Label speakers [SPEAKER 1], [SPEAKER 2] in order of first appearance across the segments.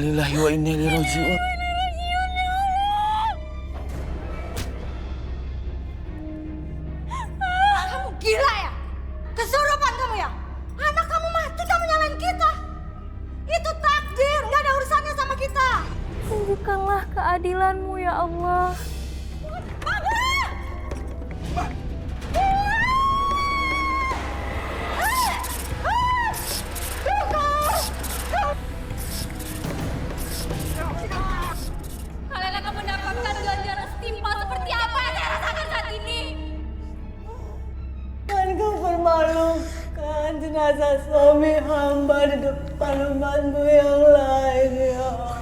[SPEAKER 1] Innalillahi wa inna ilaihi raji'un.
[SPEAKER 2] Kamu gila ya? Kesurupan kamu ya? Anak kamu mati, kamu nyalain kita. Itu takdir, nggak ada urusannya sama kita.
[SPEAKER 3] Tunjukkanlah keadilanmu ya Allah.
[SPEAKER 2] Kalian akan mendapatkan ganjaran setimpal seperti apa yang saya rasakan saat ini.
[SPEAKER 4] Kan kau permalukan jenazah suami hamba di depan umatmu yang lain ya.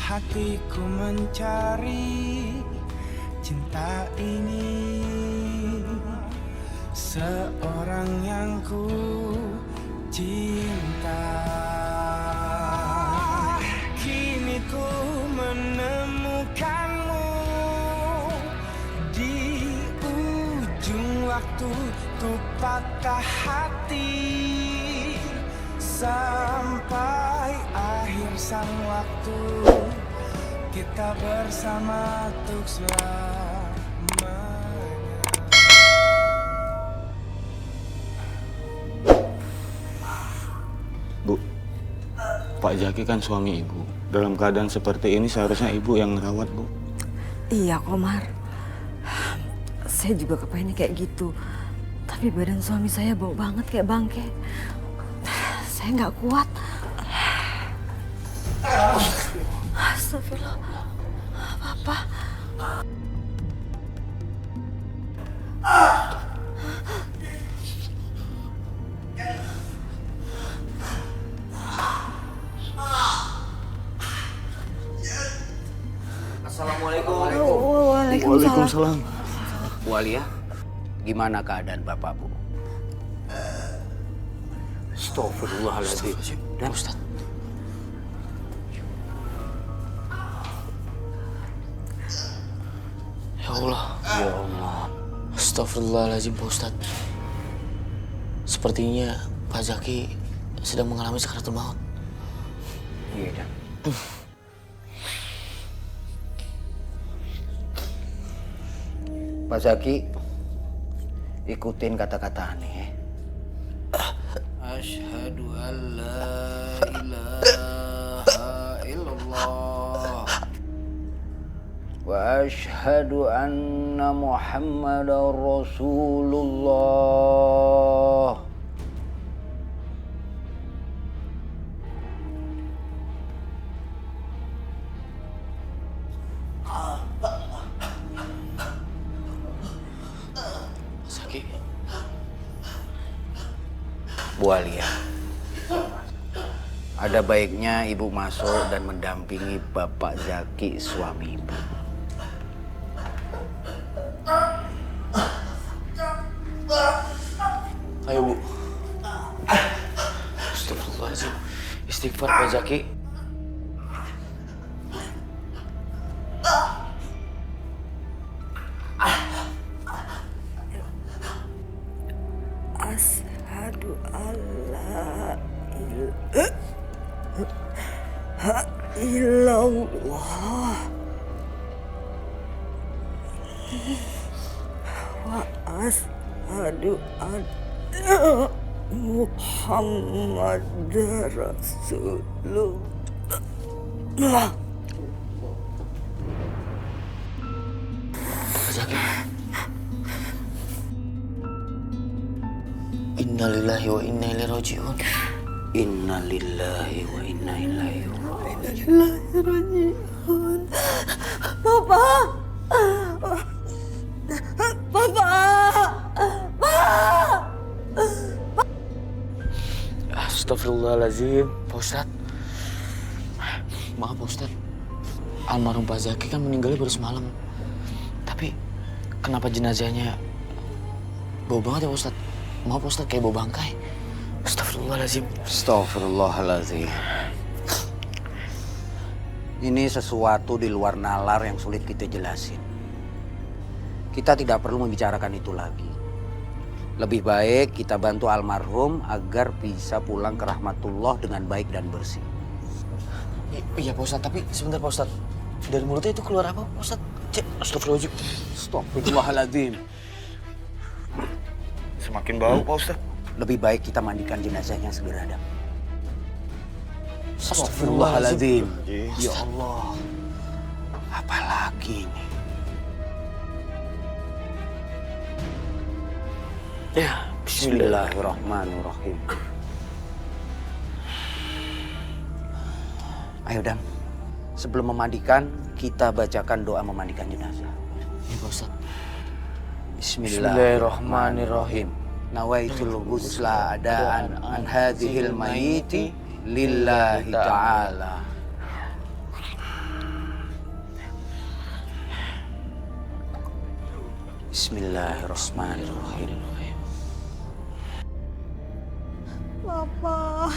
[SPEAKER 5] Hatiku mencari cinta ini, seorang yang ku cinta. Kini ku menemukanmu di ujung waktu, ku patah hati sampai akhir sang waktu, kita bersama untuk selamanya.
[SPEAKER 1] Bu, Pak Zaki kan suami ibu. Dalam keadaan seperti ini seharusnya ibu yang ngerawat, Bu.
[SPEAKER 4] Iya Komar, saya juga kepengennya kayak gitu. Tapi badan suami saya bau banget kayak bangke. Saya nggak kuat. Astagfirullah. Papa.
[SPEAKER 6] Assalamualaikum.
[SPEAKER 1] Waalaikumsalam.
[SPEAKER 6] Bu Alia, gimana keadaan Bapak, Bu? Astagfirullahaladzim. Dan Ustaz.
[SPEAKER 1] Ya Allah.
[SPEAKER 6] Ya Allah.
[SPEAKER 1] Astagfirullahaladzim, Pak Ustadz. Sepertinya Pak Zaki sedang mengalami sakaratul maut.
[SPEAKER 6] Iya, Dan. Pak Zaki, ikutin kata-kata aneh ya. Asyhadu an la ilaha illallah wa asyhadu anna Muhammadar Rasulullah.
[SPEAKER 1] Zaki.
[SPEAKER 6] Bu Alia, ada baiknya ibu masuk dan mendampingi Bapak Zaki, suami ibu.
[SPEAKER 1] Ayo, Bu. Astagfirullahaladzim. Istighfar, Pak Zaki.
[SPEAKER 4] Asyhadu alla ilaha illallah wa asyhadu anna Muhammadar Rasulullah.
[SPEAKER 1] Pak Zaki. Innalillahi wa inna ilaihi raji'un.
[SPEAKER 6] Innalillahi wa inna ilaihi
[SPEAKER 4] Bismillahirrahmanirrahim. Papa. Papa.
[SPEAKER 1] Astagfirullahaladzim, Pak Ustadz. Maaf, Pak Ustadz. Almarhum Pak Zaki kan meninggalnya baru semalam. Tapi kenapa jenazahnya bau banget ya, Pak Ustadz? Maaf, Pak Ustadz, kayak bau bangkai. Astagfirullahaladzim.
[SPEAKER 6] Astagfirullahaladzim. Ini sesuatu di luar nalar yang sulit kita jelasin. Kita tidak perlu membicarakan itu lagi. Lebih baik kita bantu almarhum agar bisa pulang ke rahmatullah dengan baik dan bersih.
[SPEAKER 1] Iya Pak Ustadz, tapi sebentar Pak Ustadz. Dari mulutnya itu keluar apa Pak Ustadz? Cek, astagfirullahaladzim.
[SPEAKER 6] Astagfirullahaladzim.
[SPEAKER 7] Semakin bau Pak Ustadz.
[SPEAKER 6] Lebih baik kita mandikan jenazahnya segera, Dam.
[SPEAKER 1] Astagfirullahaladzim.
[SPEAKER 6] Ya Allah. Apalagi ini?
[SPEAKER 1] Ya,
[SPEAKER 6] Bismillahirrahmanirrahim. Ayo, Dam. Sebelum memandikan, kita bacakan doa memandikan jenazah.
[SPEAKER 1] Iya Pak Ustadz.
[SPEAKER 6] Bismillahirrahmanirrahim. Nawaitul ghusla adaan an hadhil mayiti lillahi ta'ala. Bismillahirrahmanirrahim.
[SPEAKER 2] Papa,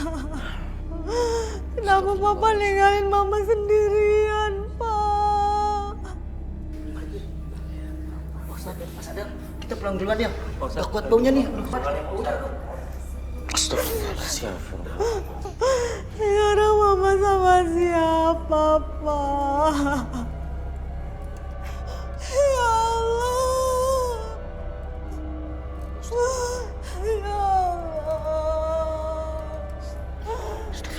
[SPEAKER 2] kenapa Papa ninggalin Mama sendirian, Pak?
[SPEAKER 1] Kita pulang duluan ya. Udah kuat baunya nih. Astagfirullahaladzim.
[SPEAKER 2] Sekarang Mama sama siapa, Pak? Ya Allah. Ya Allah.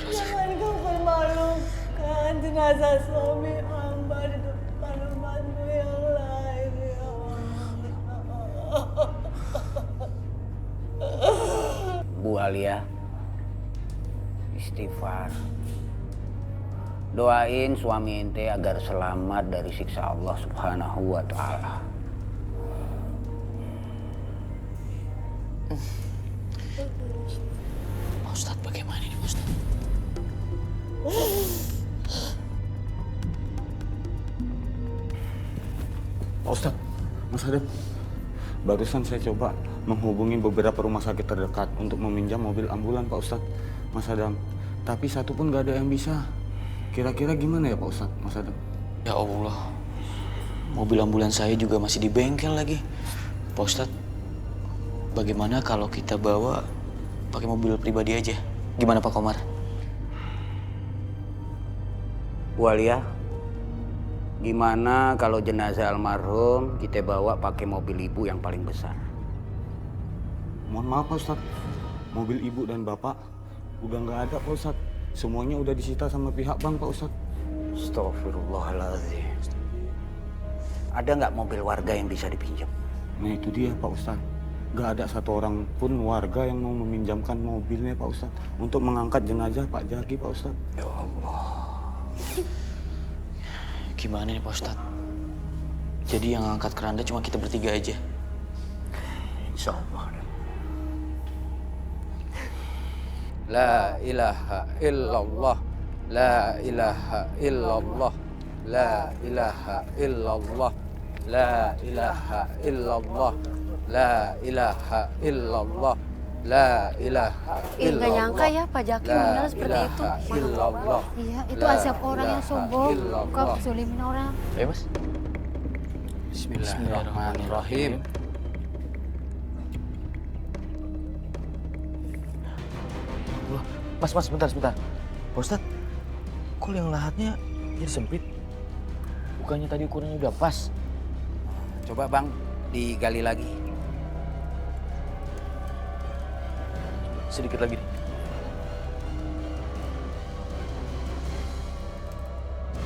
[SPEAKER 2] Jangan kau permalukan jenazah suami hamba di depan umatmu yang lain, ya Allah.
[SPEAKER 6] Bu Alia, istighfar. Doain suami ente agar selamat dari siksa Allah Subhanahu wa Ta'ala.
[SPEAKER 1] Pak Ustadz, bagaimana ini Pak Ustadz?
[SPEAKER 7] Pak Ustadz, Mas Adam. Barusan saya coba menghubungi beberapa rumah sakit terdekat untuk meminjam mobil ambulan Pak Ustadz, Mas Adam. Tapi satu pun gak ada yang bisa. Kira-kira gimana ya Pak Ustadz, Mas Adam?
[SPEAKER 1] Ya Allah, mobil ambulans saya juga masih di bengkel lagi. Pak Ustadz, bagaimana kalau kita bawa pakai mobil pribadi aja? Gimana Pak Komar?
[SPEAKER 6] Bu Alia, gimana kalau jenazah almarhum kita bawa pakai mobil ibu yang paling besar?
[SPEAKER 7] Mohon maaf Pak Ustadz, mobil ibu dan bapak udah nggak ada Pak Ustadz. Semuanya udah disita sama pihak bank Pak Ustadz.
[SPEAKER 6] Astagfirullahaladzim. Ada nggak mobil warga yang bisa dipinjam?
[SPEAKER 7] Nah itu dia Pak Ustadz. Nggak ada satu orang pun warga yang mau meminjamkan mobilnya Pak Ustadz untuk mengangkat jenazah Pak Jaki Pak Ustadz.
[SPEAKER 6] Ya Allah.
[SPEAKER 1] Gimana nih Pak Ustadz? Jadi yang angkat keranda cuma kita bertiga aja.
[SPEAKER 6] Insya Allah. La ilaha illallah. La ilaha illallah. La ilaha illallah. La ilaha illallah. La ilaha illallah. La ilaha illallah.
[SPEAKER 3] Nggak nyangka ya Pak Jaki meninggal seperti itu.
[SPEAKER 6] Illallah.
[SPEAKER 3] Iya, itu asap orang yang sombong. Kau zulimin orang.
[SPEAKER 1] Ayo Mas.
[SPEAKER 6] Bismillahirrahmanirrahim.
[SPEAKER 1] Mas, sebentar. Pak Ustadz, kok yang lahatnya jadi sempit? Bukannya tadi ukurannya udah pas?
[SPEAKER 6] Coba Bang, digali lagi.
[SPEAKER 1] Sedikit lagi.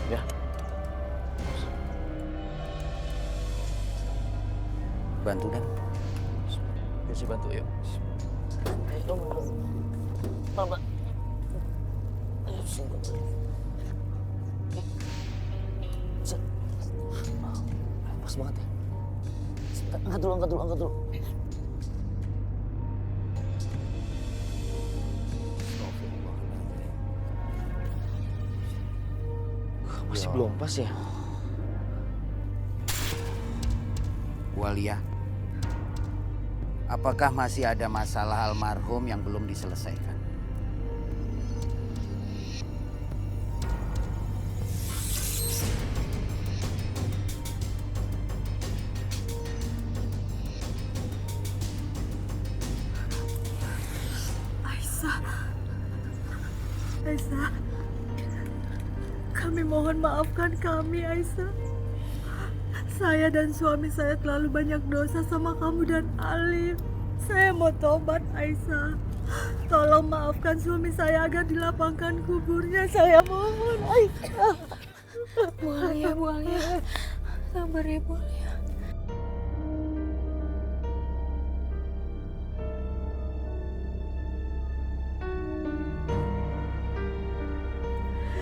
[SPEAKER 1] Ya.
[SPEAKER 6] Bantu Dan.
[SPEAKER 1] Biar saya bantu, yuk. Mama. Ayo, sini. Pas banget ya. Angkat dulu. Masih belum pas ya?
[SPEAKER 6] Walia, apakah masih ada masalah almarhum yang belum diselesaikan?
[SPEAKER 2] Aisyah.
[SPEAKER 8] mohon maafkan kami, Aisyah. Saya dan suami saya terlalu banyak dosa sama kamu dan Alif. Saya mau tobat, Aisyah. Tolong maafkan suami saya agar dilapangkan kuburnya. Saya mohon, Aisyah.
[SPEAKER 3] Bu Alia. Sabar ya, Bu Alia.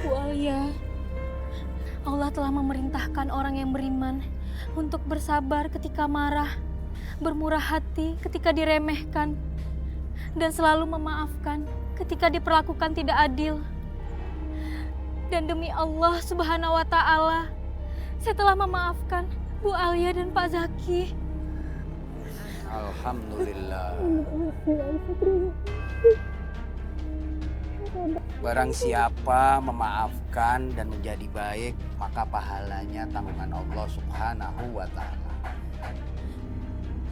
[SPEAKER 3] Bu Alia, Allah telah memerintahkan orang yang beriman untuk bersabar ketika marah, bermurah hati ketika diremehkan, dan selalu memaafkan ketika diperlakukan tidak adil. Dan demi Allah Subhanahu wa Ta'ala, saya telah memaafkan Bu Alia dan Pak Zaki.
[SPEAKER 6] Alhamdulillah. Barang siapa memaafkan dan menjadi baik, maka pahalanya tanggungan Allah Subhanahu wa Ta'ala.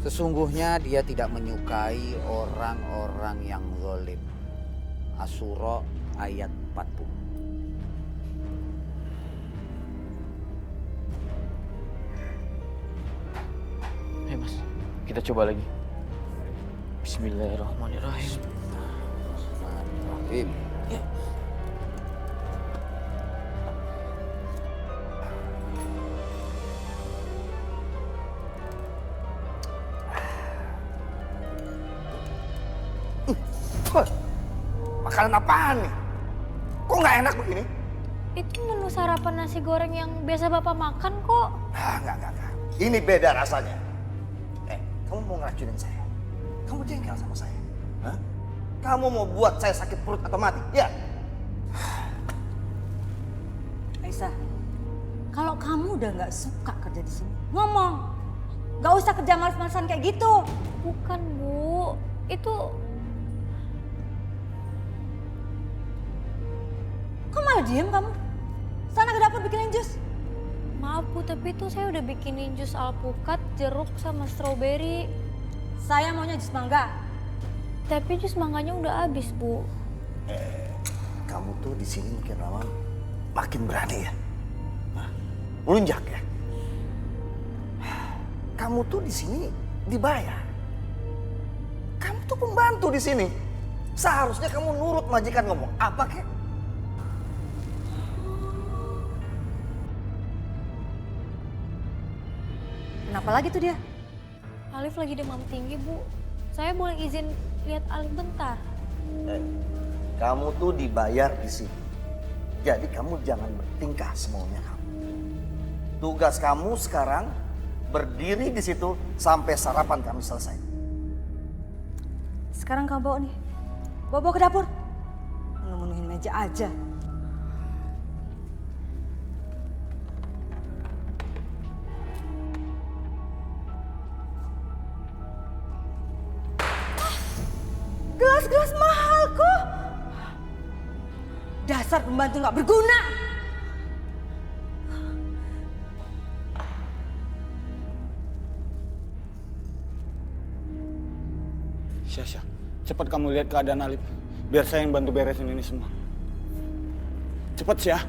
[SPEAKER 6] Sesungguhnya dia tidak menyukai orang-orang yang zalim. Asy-Syura ayat 40.
[SPEAKER 1] Ayo Mas, kita coba lagi. Bismillahirrahmanirrahim.
[SPEAKER 6] Bismillahirrahmanirrahim.
[SPEAKER 1] Ya.
[SPEAKER 9] Makanan apaan nih? Kok nggak enak begini?
[SPEAKER 3] Itu menu sarapan nasi goreng yang biasa Bapak makan kok.
[SPEAKER 9] Enggak. Ini beda rasanya. Kamu mau ngeracunin saya? Kamu jengkel sama saya? Hah? Kamu mau buat saya sakit perut atau mati? Ya?
[SPEAKER 2] Aisyah, kalau kamu udah nggak suka kerja di sini, ngomong. Nggak usah kerja males-malesan kayak gitu.
[SPEAKER 3] Bukan, Bu. Itu
[SPEAKER 2] Kok malah diem kamu? Sana ke dapur bikinin jus.
[SPEAKER 3] maaf Bu, tapi itu saya udah bikinin jus alpukat, jeruk sama stroberi.
[SPEAKER 2] Saya maunya jus mangga.
[SPEAKER 3] Tapi jus mangganya udah habis, Bu.
[SPEAKER 9] Kamu tuh di sini makin lama makin berani ya? Hah? Melunjak ya? Kamu tuh di sini dibayar. Kamu tuh pembantu di sini. Seharusnya kamu nurut majikan ngomong apa kek?
[SPEAKER 2] Kenapa lagi tuh dia?
[SPEAKER 3] Alif lagi demam tinggi, Bu. Saya boleh izin lihat Alif bentar?
[SPEAKER 9] Kamu tuh dibayar di sini. Jadi kamu jangan bertingkah semaunya kamu. Tugas kamu sekarang berdiri di situ sampai sarapan kami selesai.
[SPEAKER 2] Sekarang kamu bawa nih. Bawa ke dapur. Menuhin meja aja. Gelas-gelas mahal kok. Dasar pembantu nggak berguna.
[SPEAKER 7] Syah, cepat kamu lihat keadaan Alif. Biar saya yang bantu beresin ini semua. Cepat, Syah.